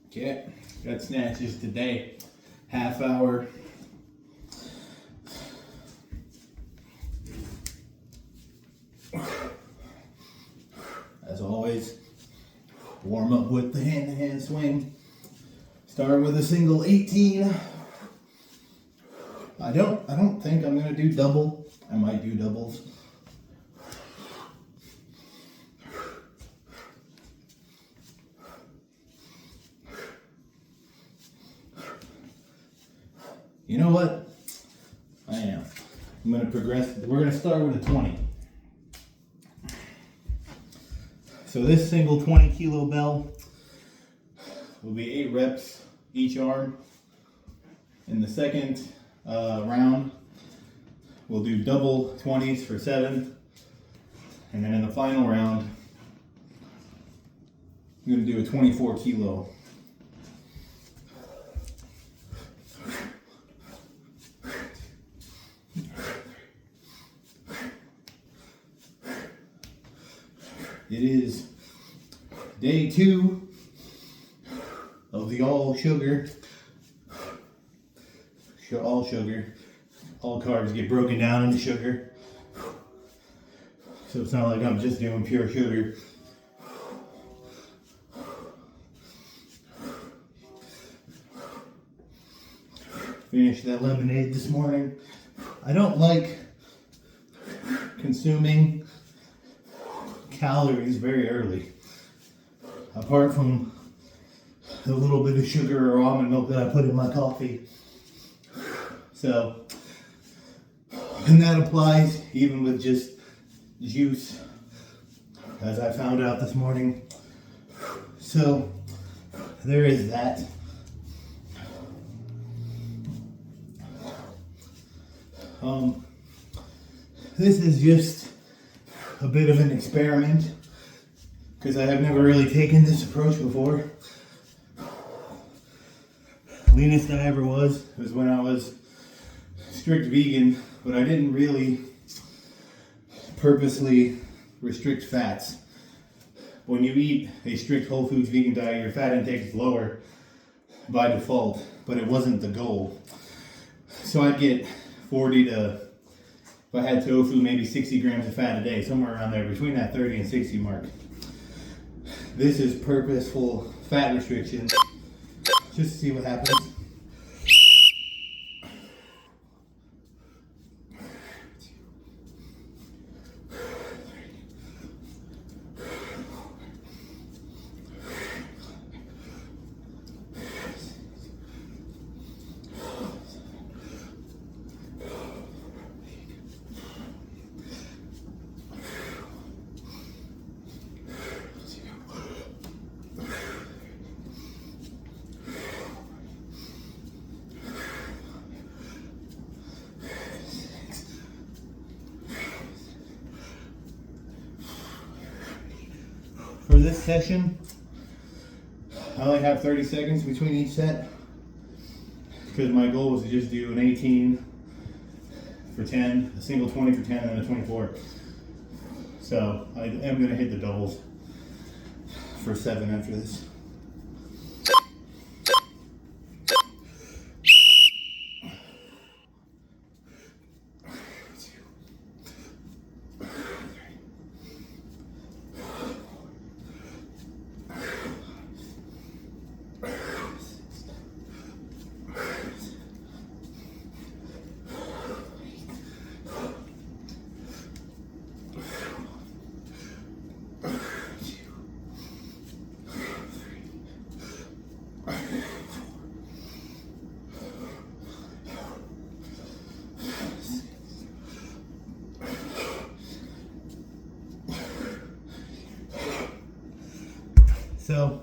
Okay, got snatches today. Half hour. As always, warm up with the hand-to-hand swing. Start with a single 18. I don't think I'm gonna do double. I might do doubles. You know what? I am. I'm gonna progress. We're gonna start with a 20. So this single 20 kilo bell will be 8 reps each arm. In the second round, we'll do double 20s for 7. And then in the final round, I'm gonna do a 24 kilo. It is day 2 of the all sugar. All sugar. All carbs get broken down into sugar. So it's not like I'm just doing pure sugar. Finished that lemonade this morning. I don't like consuming calories very early. Apart from the little bit of sugar or almond milk that I put in my coffee. So, and that applies even with just juice, as I found out this morning. So, there is that. This is just a bit of an experiment because I have never really taken this approach before. Leanest I ever was when I was strict vegan, but I didn't really purposely restrict fats. When you eat a strict whole foods vegan diet, your fat intake is lower by default, but it wasn't the goal. So I'd get 40 to, if I had tofu, maybe 60 grams of fat a day, somewhere around there, between that 30 and 60 mark. This is purposeful fat restriction, just to see what happens. For this session, I only have 30 seconds between each set because my goal was to just do an 18 for 10, a single 20 for 10, and then a 24. So I am going to hit the doubles for 7 after this. So,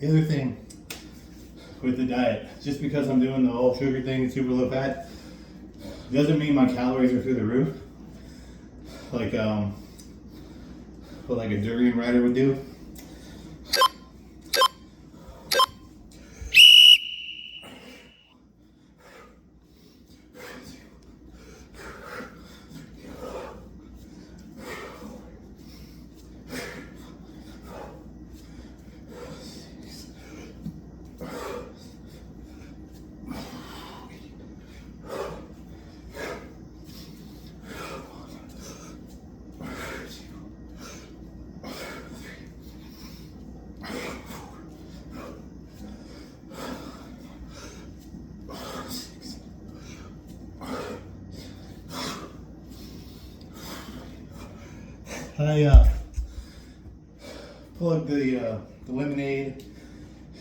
the other thing with the diet, just because I'm doing the all sugar thing and super low fat, doesn't mean my calories are through the roof, like what like a durian rider would do. I plugged the lemonade,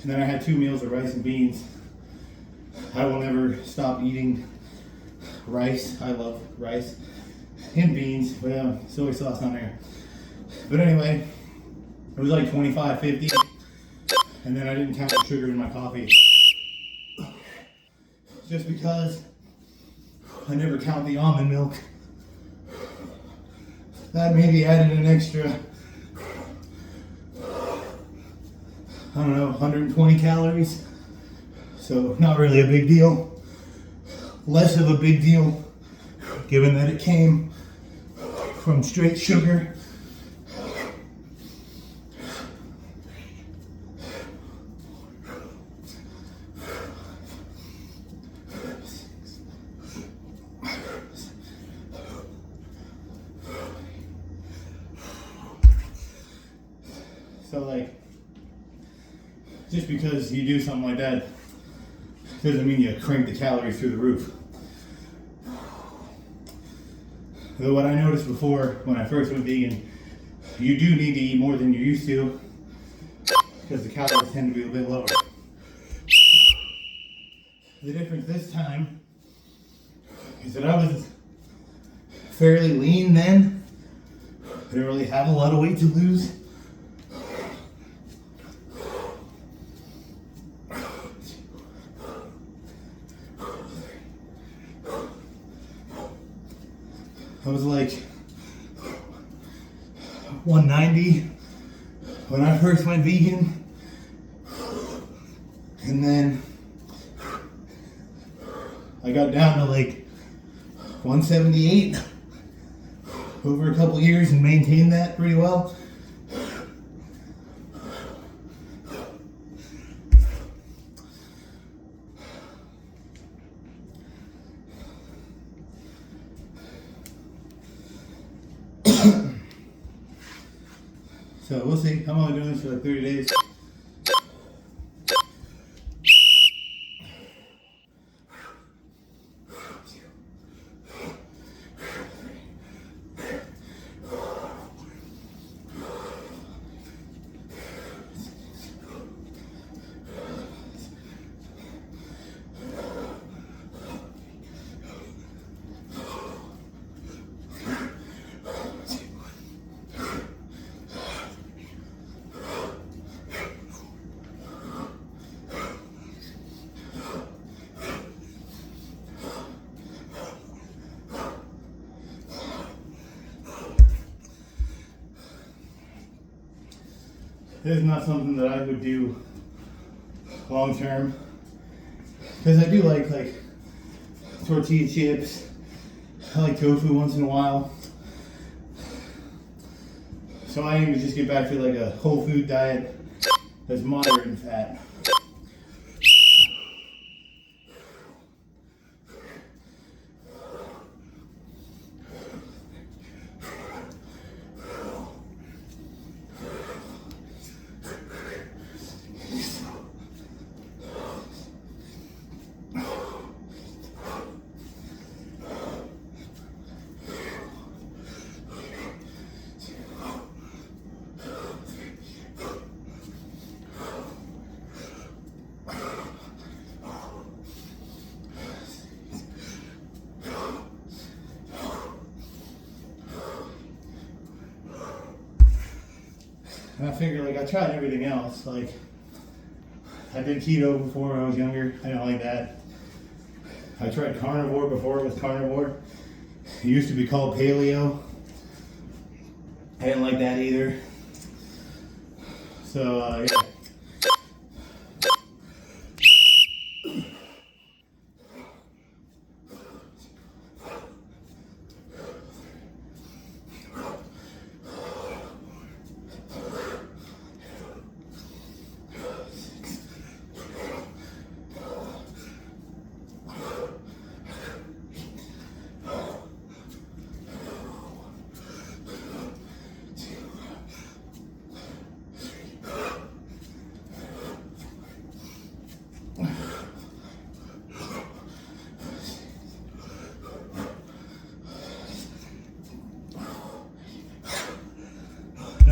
and then I had 2 meals of rice and beans. I will never stop eating rice. I love rice and beans, but soy sauce on there. But anyway, it was like 25.50, and then I didn't count the sugar in my coffee, just because I never count the almond milk. That maybe added an extra, I don't know, 120 calories. So not really a big deal. Less of a big deal, given that it came from straight sugar. So like, just because you do something like that doesn't mean you crank the calories through the roof. Though what I noticed before when I first went vegan, you do need to eat more than you used to, because the calories tend to be a bit lower. The difference this time is that I was fairly lean then. I didn't really have a lot of weight to lose. I was like 190 when I first went vegan, and then I got down to like 178 over a couple years and maintained that pretty well. So we'll see. I'm only doing this for like 30 days. This is not something that I would do long term, because I do like tortilla chips. I like tofu once in a while. So I aim to just get back to like a whole food diet that's moderate in fat. And I figured, like, I tried everything else. Like, I did keto before when I was younger. I didn't like that. I tried carnivore before it was carnivore. It used to be called paleo. I didn't like that either. So, yeah.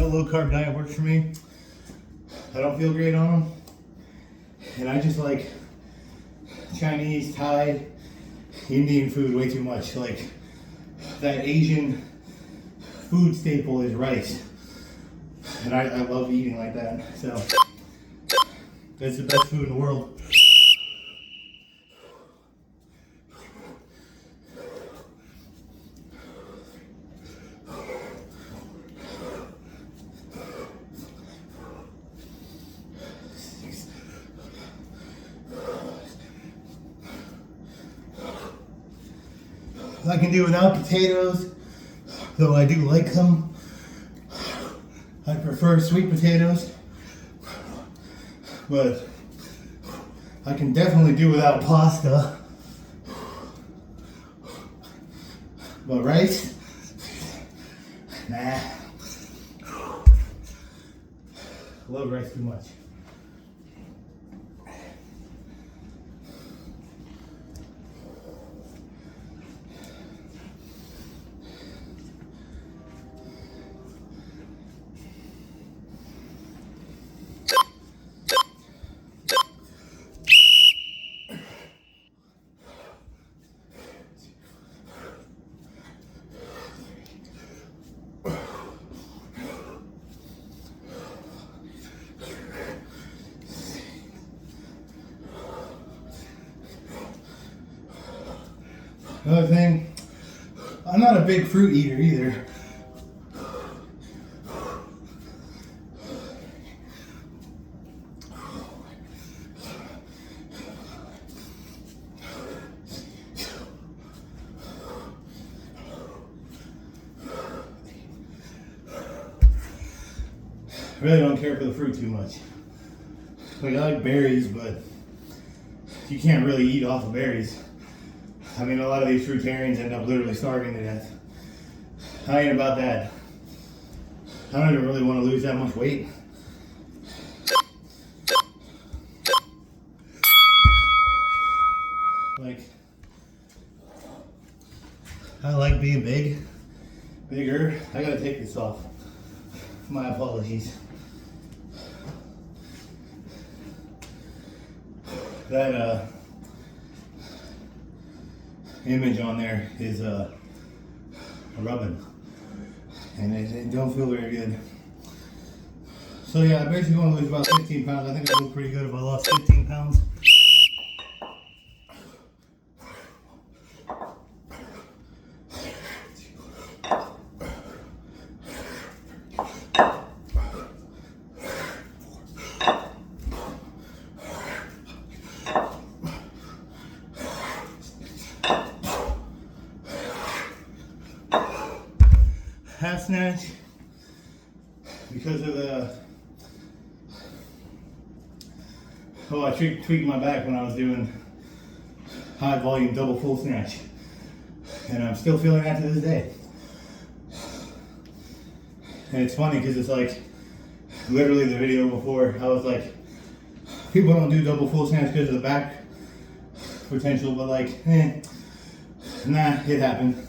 a low carb diet works for me. I don't feel great on them. And I just like Chinese, Thai, Indian food way too much. Like that Asian food staple is rice. And I love eating like that. So it's the best food in the world. I can do without potatoes, though I do like them. I prefer sweet potatoes, but I can definitely do without pasta. But rice, nah. I love rice too much. Another thing, I'm not a big fruit eater either. I really don't care for the fruit too much. Like I like berries, but you can't really eat off of berries. I mean, a lot of these fruitarians end up literally starving to death. I ain't about that. I don't even really want to lose that much weight. Like, I like being bigger. I gotta take this off. My apologies. That, image on there is rubbing, and it don't feel very good. So yeah, I basically want to lose about 15 pounds. I think I look pretty good if I lost 15 pounds. Half snatch, because of the, I tweaked my back when I was doing high volume double full snatch, and I'm still feeling that to this day. And it's funny because it's like literally the video before I was like, people don't do double full snatch because of the back potential, but like nah, it happened.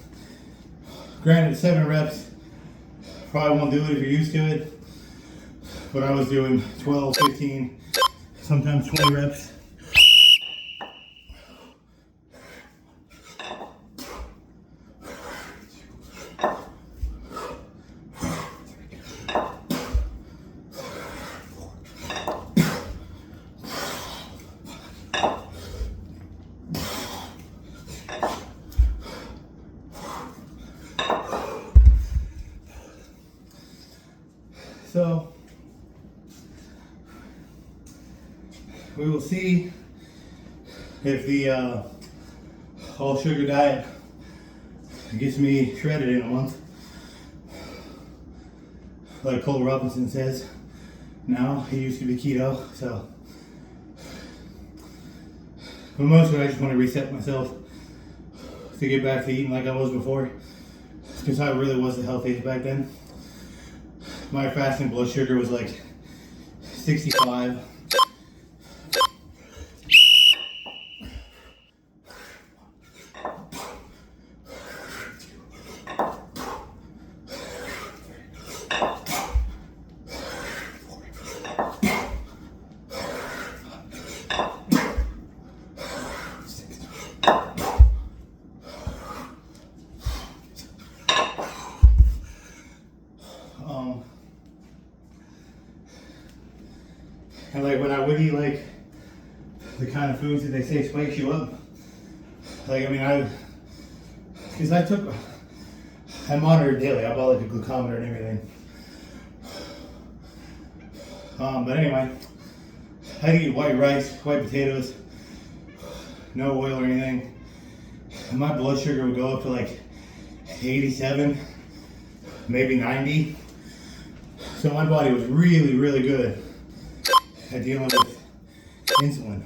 Granted, 7 reps. Probably won't do it if you're used to it, but I was doing 12, 15, sometimes 20 reps. So we will see if the all sugar diet gets me shredded in a month. Like Cole Robinson says, now he used to be keto, so. But mostly I just want to reset myself to get back to eating like I was before, because I really was the healthiest back then. My fasting blood sugar was like 65. And like when I would eat like the kind of foods that they say spikes you up, like I mean because I monitor daily. I bought like a glucometer and everything. But anyway, I eat white rice, white potatoes, no oil or anything. And my blood sugar would go up to like 87, maybe 90. So my body was really, really good at dealing with insulin.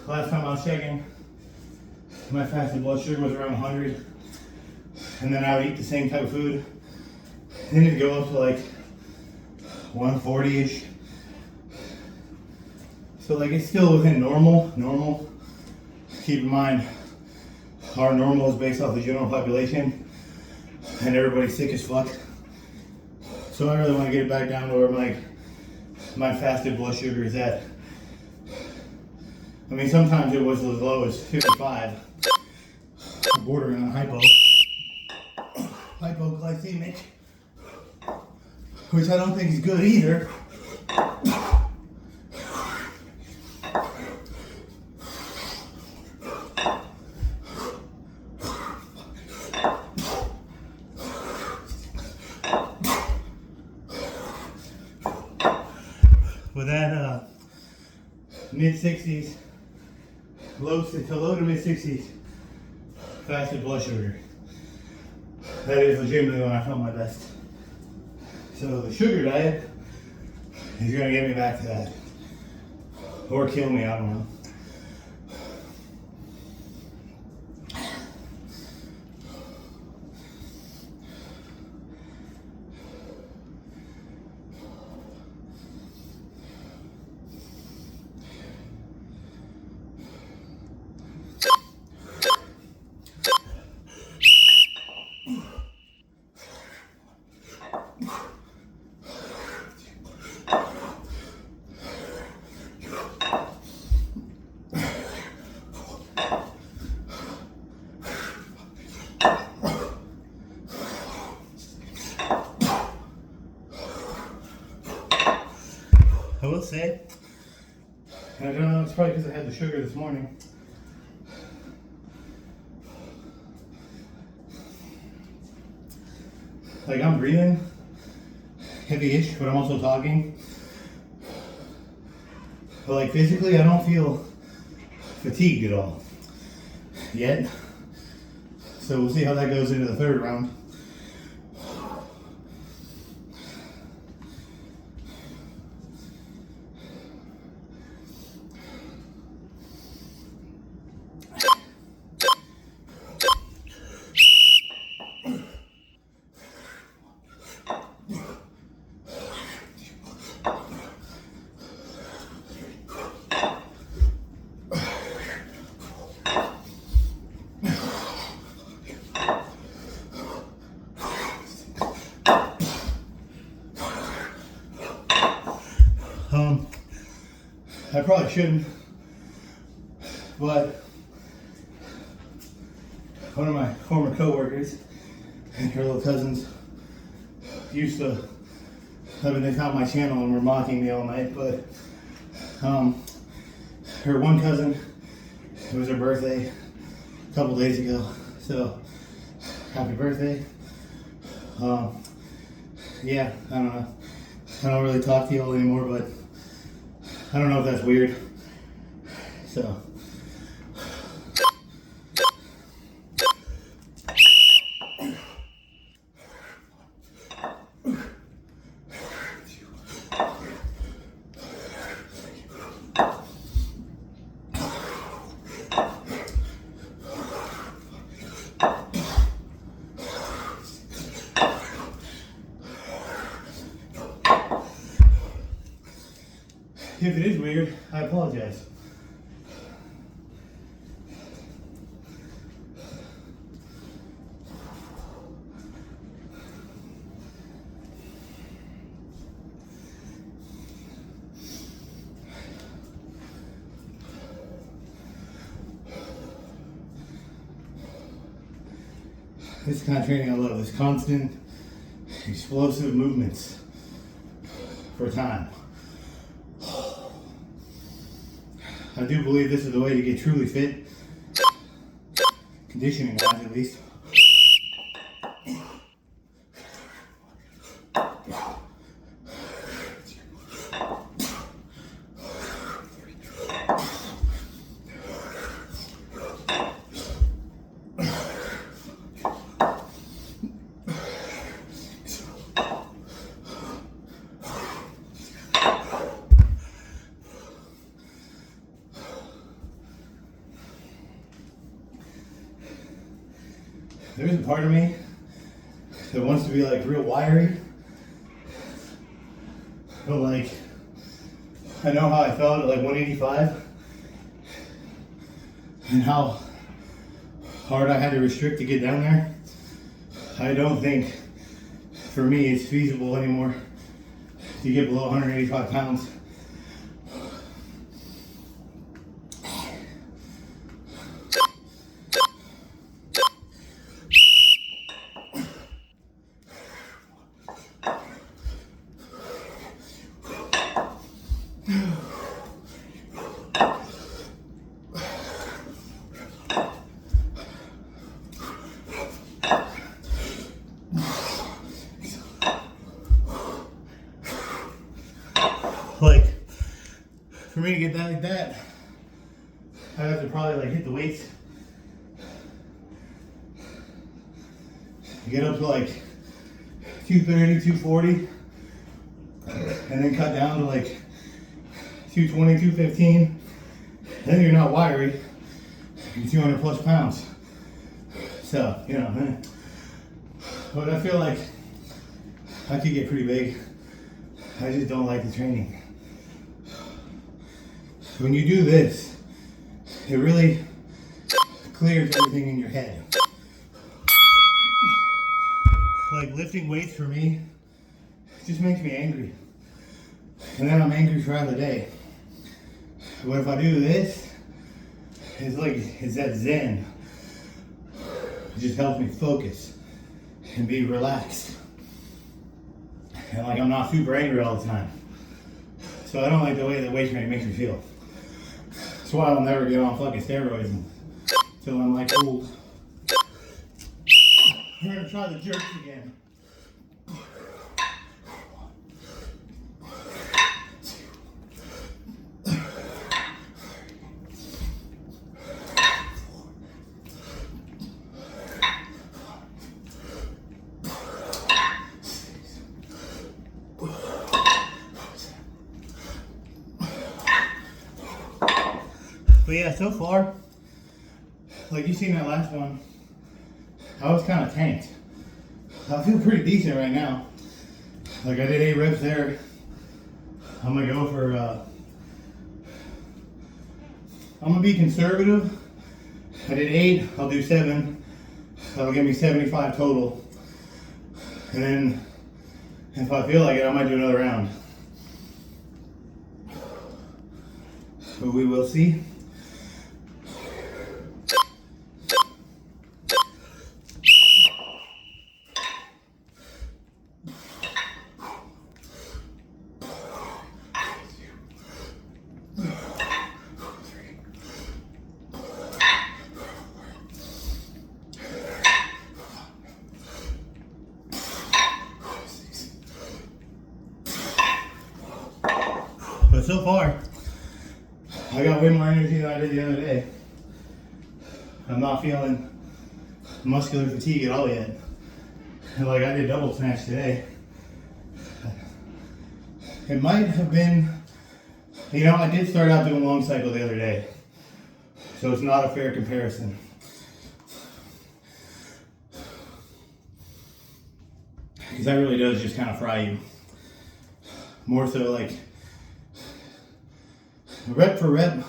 Last time I was checking, my fasted blood sugar was around 100, and then I would eat the same type of food, then it'd go up to like 140-ish. So like it's still within normal. Keep in mind, our normal is based off the general population, and everybody's sick as fuck. So I really want to get it back down to where my fasted blood sugar is at. I mean, sometimes it was as low as 55, bordering on hypoglycemic, which I don't think is good either. With that mid-60s, low to mid-60s fasted blood sugar. That is legitimately when I felt my best. So the sugar diet is gonna get me back to that. Or kill me, I don't know. I will say, and I don't know, it's probably because I had the sugar this morning. Like I'm breathing heavy-ish, but I'm also talking. But like physically, I don't feel fatigued at all yet. So we'll see how that goes into the third round. I probably shouldn't, but one of my former co-workers and her little cousins used to, I mean, they found my channel and were mocking me all night, but her one cousin, it was her birthday a couple days ago, so happy birthday. Yeah, I don't know, I don't really talk to y'all anymore, but I don't know if that's weird, so. If it is weird, I apologize. This is the kind of training I love. This constant, explosive movements for time. I do believe this is the way to get truly fit, conditioning wise at least. There's a part of me that wants to be like real wiry, but like I know how I felt at like 185 and how hard I had to restrict to get down there. I don't think for me it's feasible anymore to get below 185 pounds. Like, for me to get that like that, I have to probably like hit the weights, get up to like 230, 240, and then cut down to like 220, 215. Then you're not wiry, you're 200 plus pounds. So, you know, but I feel like I could get pretty big. I just don't like the training. When you do this, it really clears everything in your head. Like lifting weights for me just makes me angry. And then I'm angry throughout the day. But if I do this, it's that zen. It just helps me focus and be relaxed. And like I'm not super angry all the time. So I don't like the way that weight training makes me feel. That's why I'll never get on fucking steroids until I'm like old. We're gonna try the jerks again. But yeah, so far, like you seen that last one, I was kind of tanked. I feel pretty decent right now. Like I did 8 reps there. I'm gonna go for, I'm gonna be conservative. I did 8, I'll do 7. That'll give me 75 total. And then if I feel like it, I might do another round. But we will see. But so far, I got way more energy than I did the other day. I'm not feeling muscular fatigue at all yet. And like I did double snatch today. It might have been, you know, I did start out doing long cycle the other day. So it's not a fair comparison. Because that really does just kind of fry you. More so like, rep for rep,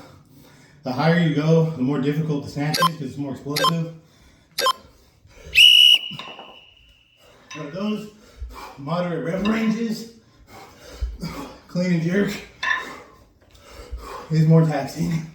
the higher you go, the more difficult the snatch is because it's more explosive. But those moderate rep ranges, clean and jerk is more taxing.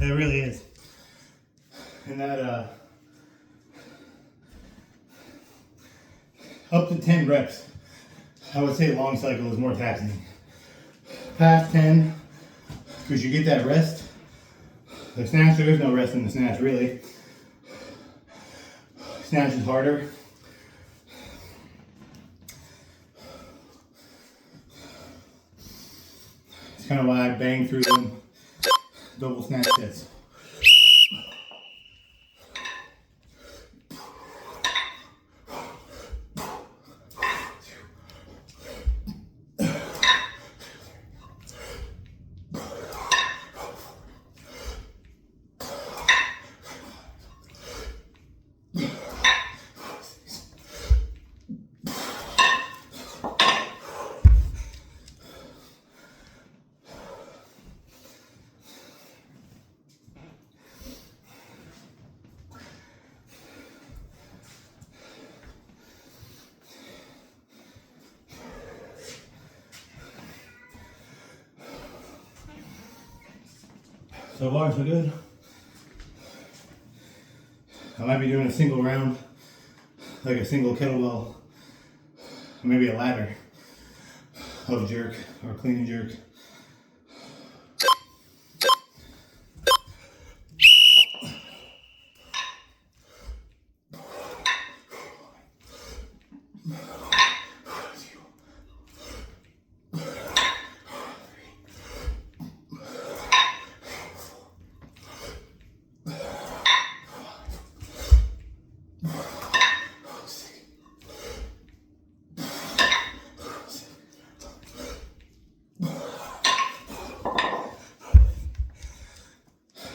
It really is. And that up to 10 reps, I would say long cycle is more taxing. Past 10, because you get that rest. The snatch, there is no rest in the snatch really. Snatch is harder. It's kind of why I bang through them double snatch sets. So far, so good. I might be doing a single round, like a single kettlebell, maybe a ladder of jerk or clean and jerk.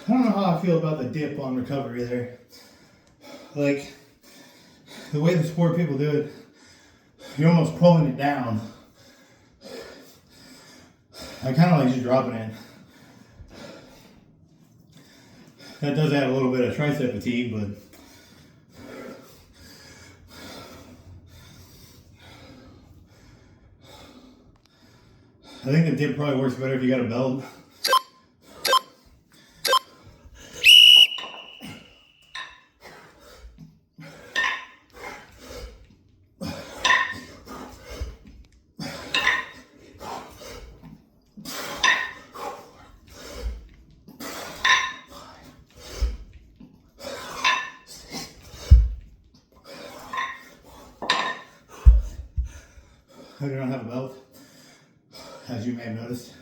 I don't know how I feel about the dip on recovery there. Like, the way the sport people do it, you're almost pulling it down. I kind of like just dropping it. That does add a little bit of tricep fatigue, but I think the dip probably works better if you got a belt. I do not have a belt, as you may have noticed.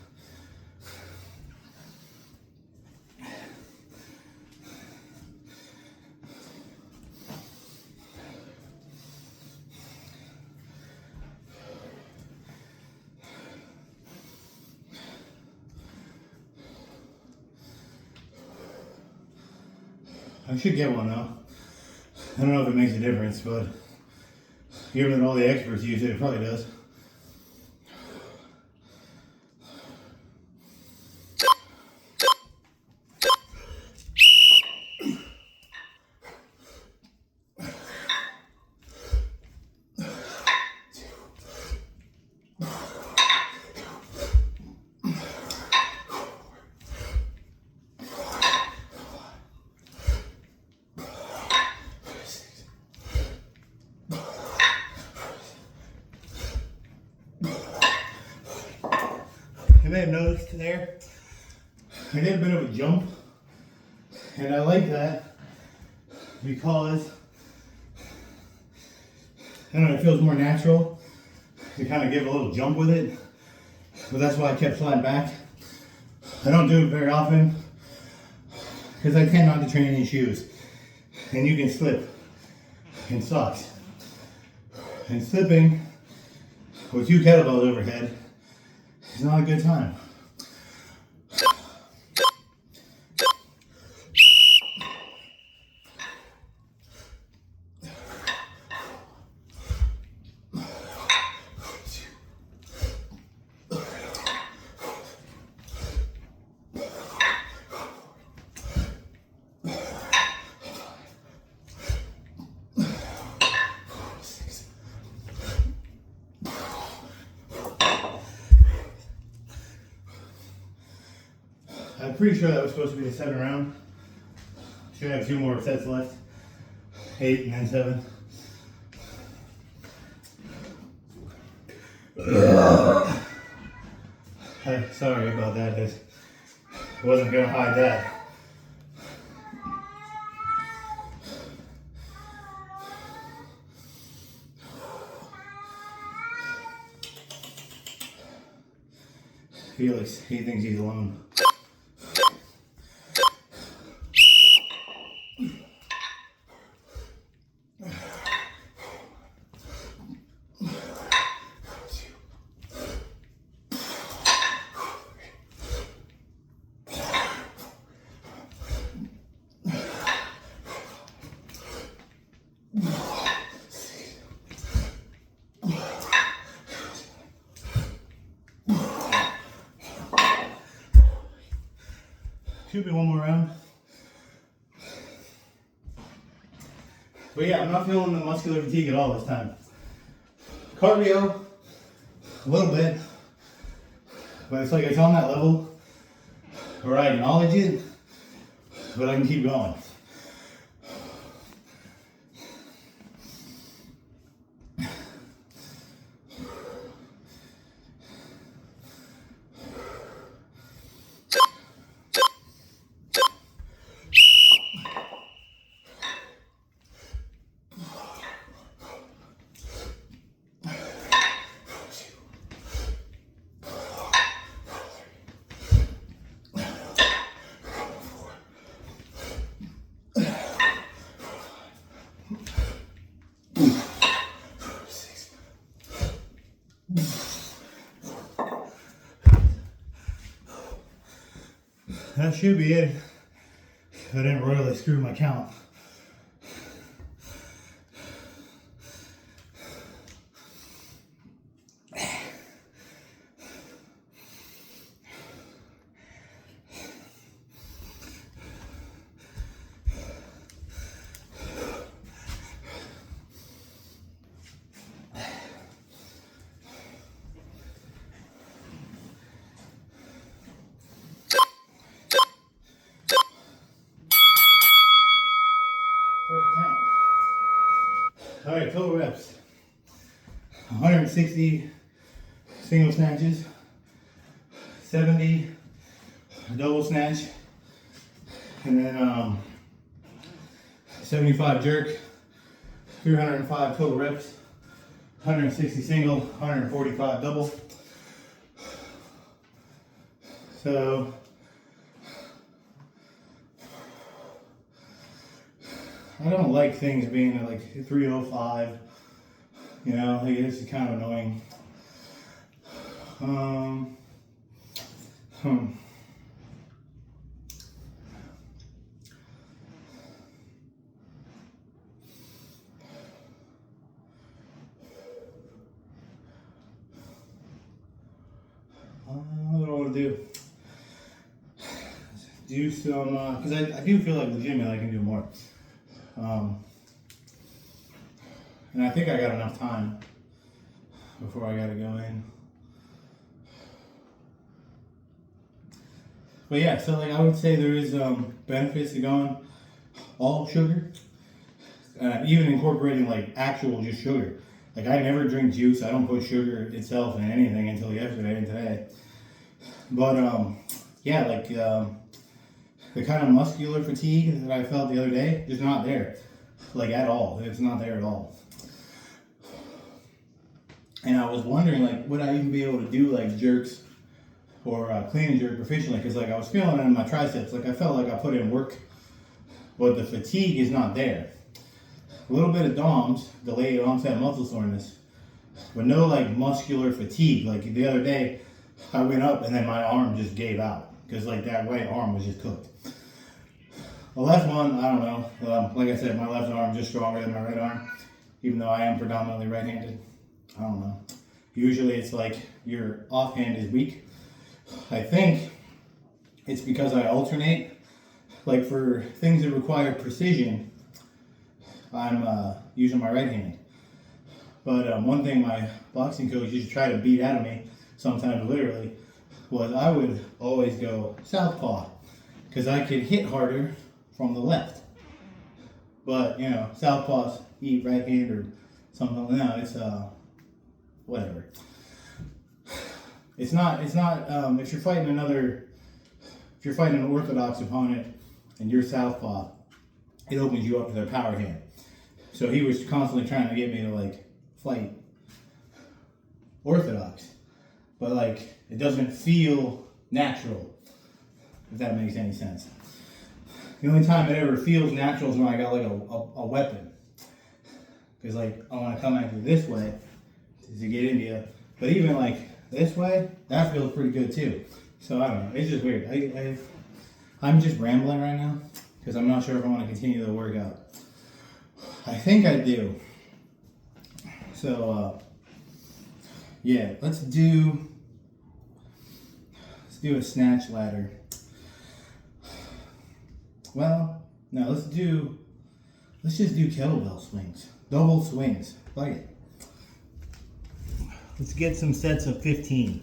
I should get one though. I don't know if it makes a difference, but given that all the experts use it, it probably does. You may have noticed there, I did a bit of a jump, and I like that because, I don't know, it feels more natural to kind of give a little jump with it, but that's why I kept sliding back. I don't do it very often because I tend not to train in shoes, and you can slip in socks. And slipping with 2 kettlebells overhead is not a good time. I'm pretty sure that was supposed to be a 7 round. Should have 2 more sets left. 8 and then 7. Sorry about that. I wasn't gonna hide that. Felix, he thinks he's alone. Should be 1 more round. But yeah, I'm not feeling the muscular fatigue at all this time. Cardio, a little bit, but it's like it's on that level where I acknowledge it, but I can keep going. That should be it. I didn't royally screw my count. All right, total reps. 160 single snatches, 70 double snatch, and then 75 jerk, 305 total reps, 160 single, 145 double. So I don't like things being at like 305, you know, like this is kind of annoying. What do I want to do? Do some, because I do feel like legitimately I can do more. And I think I got enough time before I gotta go in. But yeah, so like I would say there is benefits to going all sugar, even incorporating like actual just sugar. Like I never drink juice. I don't put sugar itself in anything until yesterday and today. But yeah, like the kind of muscular fatigue that I felt the other day, just not there, like at all. It's not there at all. And I was wondering, like, would I even be able to do like jerks or clean and jerk proficiently? Because like I was feeling it in my triceps, like I felt like I put in work, but the fatigue is not there. A little bit of DOMS, delayed onset muscle soreness, but no like muscular fatigue. Like the other day, I went up and then my arm just gave out because like that right arm was just cooked. The left one, I don't know. Like I said, my left arm is just stronger than my right arm, even though I am predominantly right-handed. I don't know. Usually it's like your offhand is weak. I think it's because I alternate. Like for things that require precision, I'm using my right hand. But one thing my boxing coach used to try to beat out of me, sometimes literally, was I would always go southpaw. because I could hit harder from the left. But, you know, southpaws eat right hand or something. No, it's, whatever. It's not, if you're fighting an orthodox opponent and you're southpaw, it opens you up to their power hand. So he was constantly trying to get me to, like, fight orthodox. But, like, it doesn't feel natural, if that makes any sense. The only time it ever feels natural is when I got, like, a weapon. Because, like, I want to come at you this way to get into you. But even, like, this way, that feels pretty good, too. So, I don't know. It's just weird. I'm just rambling right now because I'm not sure if I want to continue the workout. I think I do. So, yeah, let's do a snatch ladder. Well, no, let's just do kettlebell swings. Double swings. Fuck it. Let's get some sets of 15.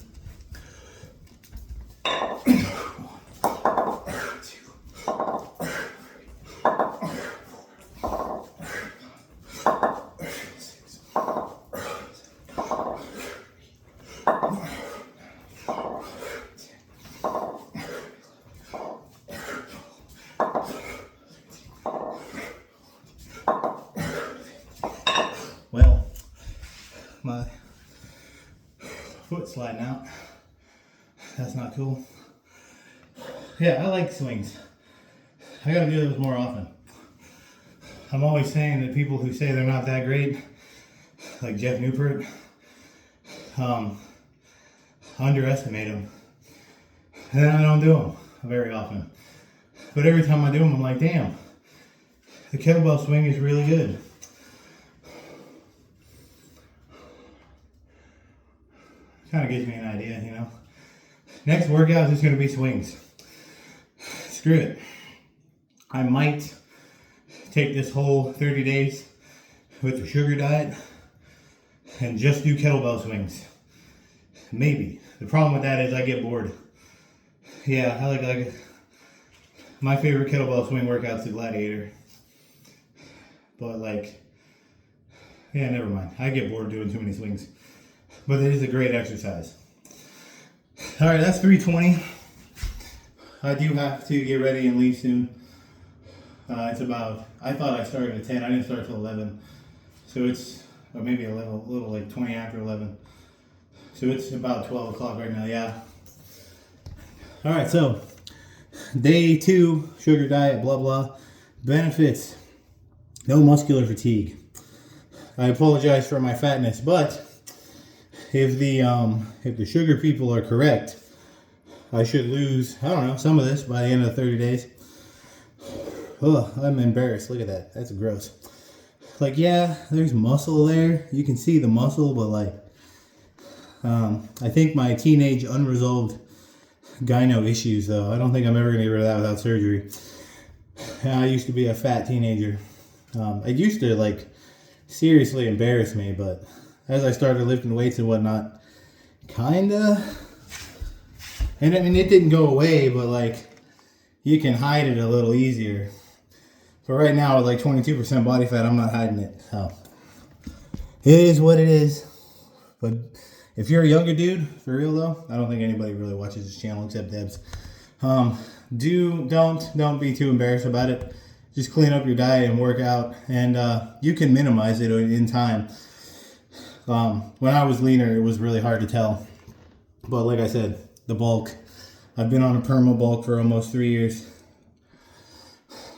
Well, my foot's sliding out. That's not cool. Yeah, I like swings. I gotta do those more often. I'm always saying that people who say they're not that great, like Jeff Newport, underestimate them. And then I don't do them very often. But every time I do them, I'm like, damn, the kettlebell swing is really good. Kind of gives me an idea, you know. Next workout is just going to be swings. Screw it. I might take this whole 30 days with the sugar diet and just do kettlebell swings. Maybe. The problem with that is I get bored. Yeah, I like my favorite kettlebell swing workout's the Gladiator. But like, yeah, never mind. I get bored doing too many swings. But it is a great exercise. All right, that's 320. I do have to get ready and leave soon. It's about, I thought I started at 10. I didn't start till 11. So it's, or maybe a little like 20 after 11. So it's about 12 o'clock right now, yeah. All right, so day 2, sugar diet, blah, blah. Benefits, no muscular fatigue. I apologize for my fatness, but if the sugar people are correct, I should lose, I don't know, some of this by the end of 30 days. Oh, I'm embarrassed. Look at that. That's gross. Like, yeah, there's muscle there. You can see the muscle, but like, I think my teenage unresolved gyno issues, though, I don't think I'm ever going to get rid of that without surgery. I used to be a fat teenager. It used to, like, seriously embarrass me, but as I started lifting weights and whatnot, kinda, and I mean, it didn't go away, but like, you can hide it a little easier. But right now, with like 22% body fat, I'm not hiding it, so it is what it is. But if you're a younger dude, for real though, I don't think anybody really watches this channel except Debs. Don't be too embarrassed about it. Just clean up your diet and work out, and you can minimize it in time. When I was leaner, it was really hard to tell. But like I said, the bulk, I've been on a perma bulk for almost 3 years.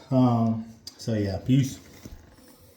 So yeah, peace.